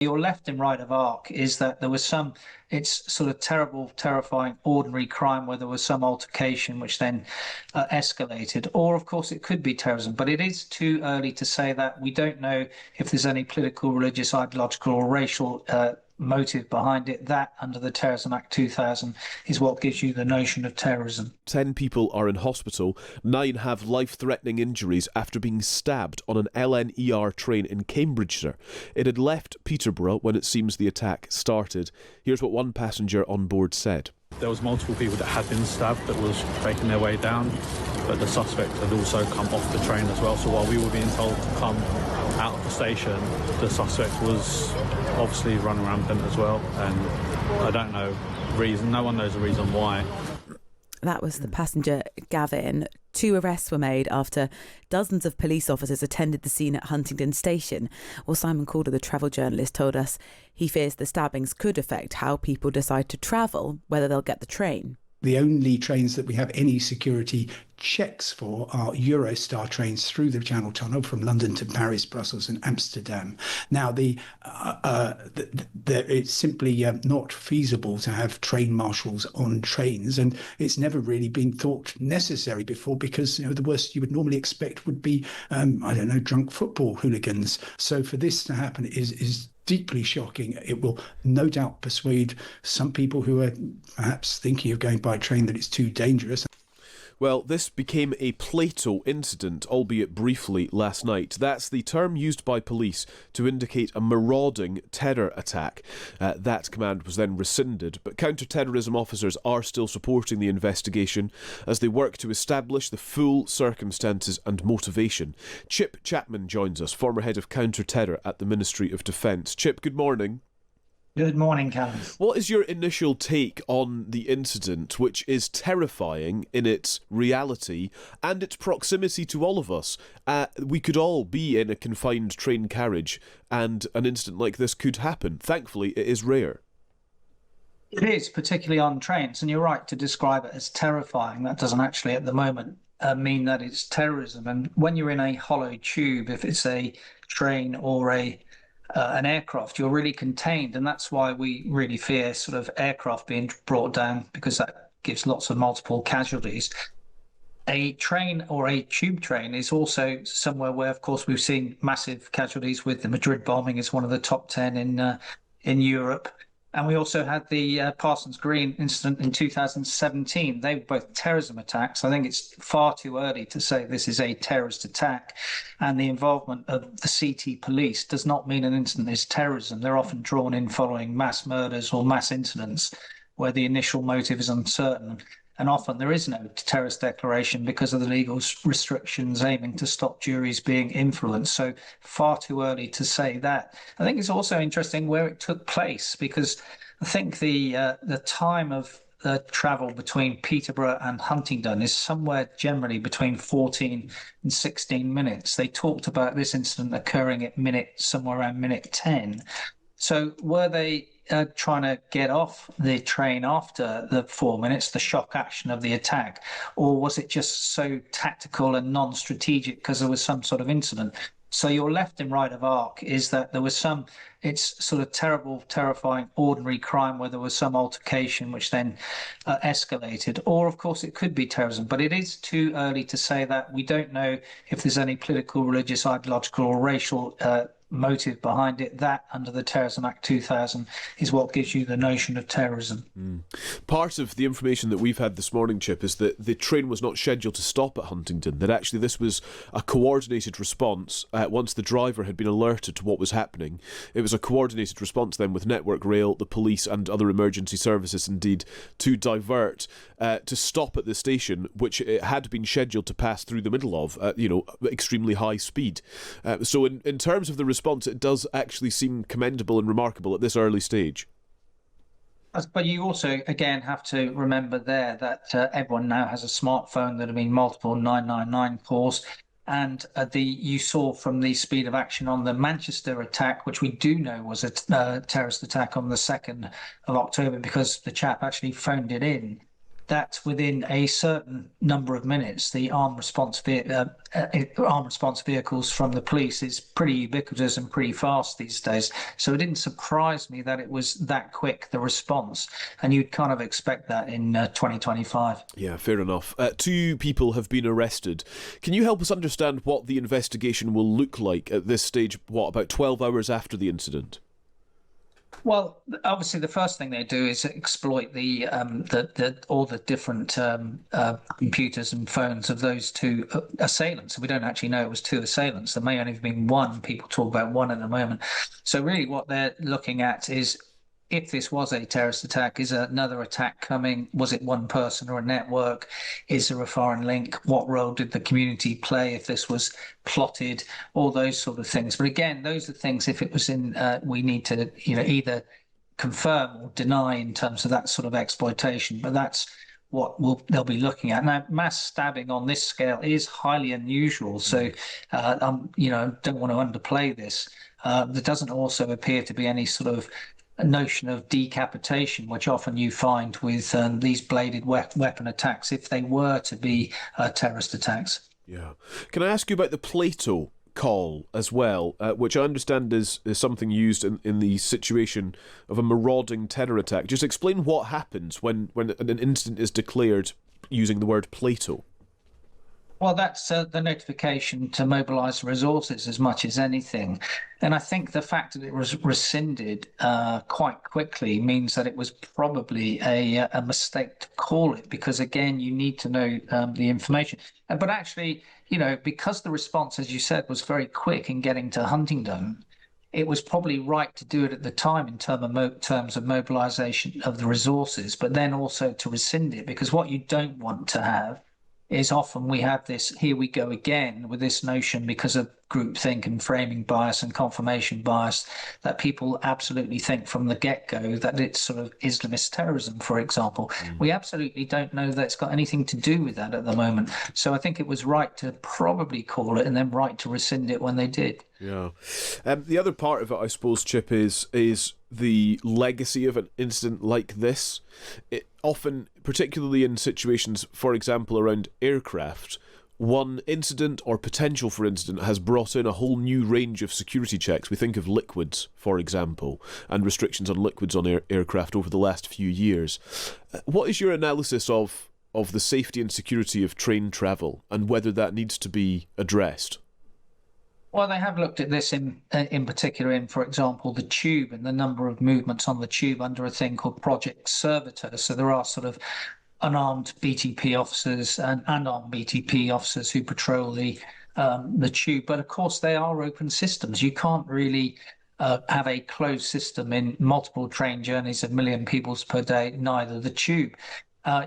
Your left and right of arc is that there was some, it's sort of terrible, terrifying, ordinary crime where there was some altercation which then escalated. Or, of course, it could be terrorism. But it is too early to say that. We don't know if there's any political, religious, ideological, or racial motive behind it. That, under the Terrorism Act 2000, is what gives you the notion of terrorism. 10 people are in hospital. 9 have life-threatening injuries after being stabbed on an LNER train in Cambridgeshire. It had left Peterborough when it seems the attack started. Here's what one passenger on board said. There was multiple people that had been stabbed that was making their way down, but the suspect had also come off the train as well. So while we were being told to come out of the station, the suspect was obviously running rampant as well, and I don't know reason. No one knows the reason why. That was the passenger, Gavin. 2 arrests were made after dozens of police officers attended the scene at Huntingdon station. Well, Simon Calder, the travel journalist, told us he fears the stabbings could affect how people decide to travel, whether they'll get the train. The only trains that we have any security checks for are Eurostar trains through the Channel Tunnel from London to Paris, Brussels and Amsterdam. Now, it's simply not feasible to have train marshals on trains, and it's never really been thought necessary before because the worst you would normally expect would be, drunk football hooligans. So for this to happen is deeply shocking. It will no doubt persuade some people who are perhaps thinking of going by train that it's too dangerous. Well, this became a Plato incident, albeit briefly, last night. That's the term used by police to indicate a marauding terror attack. That command was then rescinded, but counter-terrorism officers are still supporting the investigation as they work to establish the full circumstances and motivation. Chip Chapman joins us, former head of counter-terror at the Ministry of Defence. Chip, good morning. Good morning, Callum. What is your initial take on the incident, which is terrifying in its reality and its proximity to all of us? We could all be in a confined train carriage and an incident like this could happen. Thankfully, it is rare. It is, particularly on trains, and you're right to describe it as terrifying. That doesn't actually at the moment mean that it's terrorism. And when you're in a hollow tube, if it's a train or an aircraft, you're really contained, and that's why we really fear sort of aircraft being brought down, because that gives lots of multiple casualties. A train or a tube train is also somewhere where, of course, we've seen massive casualties with the Madrid bombing is one of the top 10 in Europe. And we also had the Parsons Green incident in 2017. They were both terrorism attacks. I think it's far too early to say this is a terrorist attack. And the involvement of the CT police does not mean an incident is terrorism. They're often drawn in following mass murders or mass incidents where the initial motive is uncertain. And often there is no terrorist declaration because of the legal restrictions aiming to stop juries being influenced. So far too early to say that. I think it's also interesting where it took place, because I think the time of travel between Peterborough and Huntingdon is somewhere generally between 14 and 16 minutes. They talked about this incident occurring at somewhere around minute 10. So were they trying to get off the train after the 4 minutes, the shock action of the attack? Or was it just so tactical and non-strategic because there was some sort of incident? So your left and right of arc is that there was some, it's sort of terrible, terrifying, ordinary crime where there was some altercation which then escalated. Or, of course, it could be terrorism. But it is too early to say that. We don't know if there's any political, religious, ideological or racial motive behind it. That, under the Terrorism Act 2000, is what gives you the notion of terrorism. Part of the information that we've had this morning, Chip, is that the train was not scheduled to stop at Huntingdon, that actually this was a coordinated response once the driver had been alerted to what was happening. It was a coordinated response then with Network Rail, the police and other emergency services indeed, to divert, to stop at the station, which it had been scheduled to pass through the middle of, extremely high speed. So in terms of the response, it does actually seem commendable and remarkable at this early stage. But you also, again, have to remember there that everyone now has a smartphone. There have been multiple 999 calls. And you saw from the speed of action on the Manchester attack, which we do know was a terrorist attack on the 2nd of October because the chap actually phoned it in, that within a certain number of minutes, the armed response vehicles from the police is pretty ubiquitous and pretty fast these days. So it didn't surprise me that it was that quick, the response. And you'd kind of expect that in 2025. Yeah, fair enough. 2 people have been arrested. Can you help us understand what the investigation will look like at this stage, about 12 hours after the incident? Well, obviously, the first thing they do is exploit all the different computers and phones of those 2 assailants. We don't actually know it was 2 assailants. There may only have been one. People talk about one at the moment. So really, what they're looking at is, if this was a terrorist attack, is another attack coming? Was it one person or a network? Is there a foreign link? What role did the community play if this was plotted? All those sort of things. But again, those are things, if it was in, we need to either confirm or deny in terms of that sort of exploitation. But that's what they'll be looking at. Now, mass stabbing on this scale is highly unusual. So, don't want to underplay this. There doesn't also appear to be any sort of notion of decapitation, which often you find with these bladed weapon attacks, if they were to be terrorist attacks. Yeah. Can I ask you about the Plato call as well, which I understand is something used in the situation of a marauding terror attack? Just explain what happens when an incident is declared using the word Plato. Well, that's the notification to mobilise resources as much as anything. And I think the fact that it was rescinded quite quickly means that it was probably a mistake to call it, because, again, you need to know the information. But actually, because the response, as you said, was very quick in getting to Huntingdon, it was probably right to do it at the time in terms of mobilisation of the resources, but then also to rescind it, because what you don't want to have is often we have this, here we go again with this notion, because of groupthink and framing bias and confirmation bias, that people absolutely think from the get-go that it's sort of Islamist terrorism, for example. We absolutely don't know that it's got anything to do with that at the moment. So I think it was right to probably call it, and then right to rescind it when they did. Yeah. The other part of it, I suppose, Chip, is the legacy of an incident like this. It often, particularly in situations, for example, around aircraft, one incident or potential for incident has brought in a whole new range of security checks. We think of liquids, for example, and restrictions on liquids on aircraft over the last few years. What is your analysis of the safety and security of train travel, and whether that needs to be addressed? Well, they have looked at this in particular in, for example, the tube and the number of movements on the tube under a thing called Project Servitor. So there are sort of unarmed BTP officers and armed BTP officers who patrol the tube. But of course, they are open systems. You can't really have a closed system in multiple train journeys of 1 million people per day, neither the tube.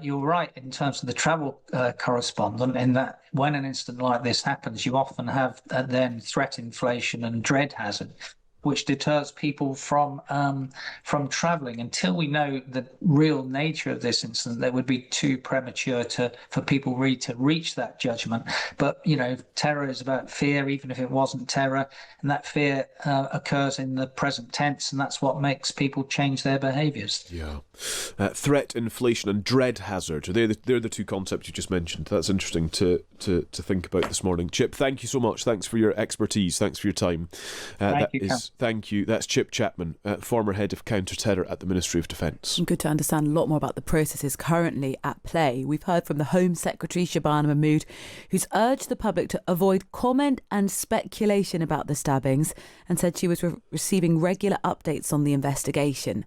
You're right in terms of the travel correspondent, in that when an incident like this happens, you often have then threat inflation and dread hazard, which deters people from travelling. Until we know the real nature of this incident, that would be too premature for people really to reach that judgment. But, terror is about fear, even if it wasn't terror. And that fear occurs in the present tense, and that's what makes people change their behaviours. Yeah. Threat, inflation and dread hazard. They're the 2 concepts you just mentioned. That's interesting to think about this morning. Chip, thank you so much. Thanks for your expertise. Thanks for your time. Thank you. That's Chip Chapman, former head of counter-terror at the Ministry of Defence. Good to understand a lot more about the processes currently at play. We've heard from the Home Secretary, Shabana Mahmood, who's urged the public to avoid comment and speculation about the stabbings, and said she was receiving regular updates on the investigation.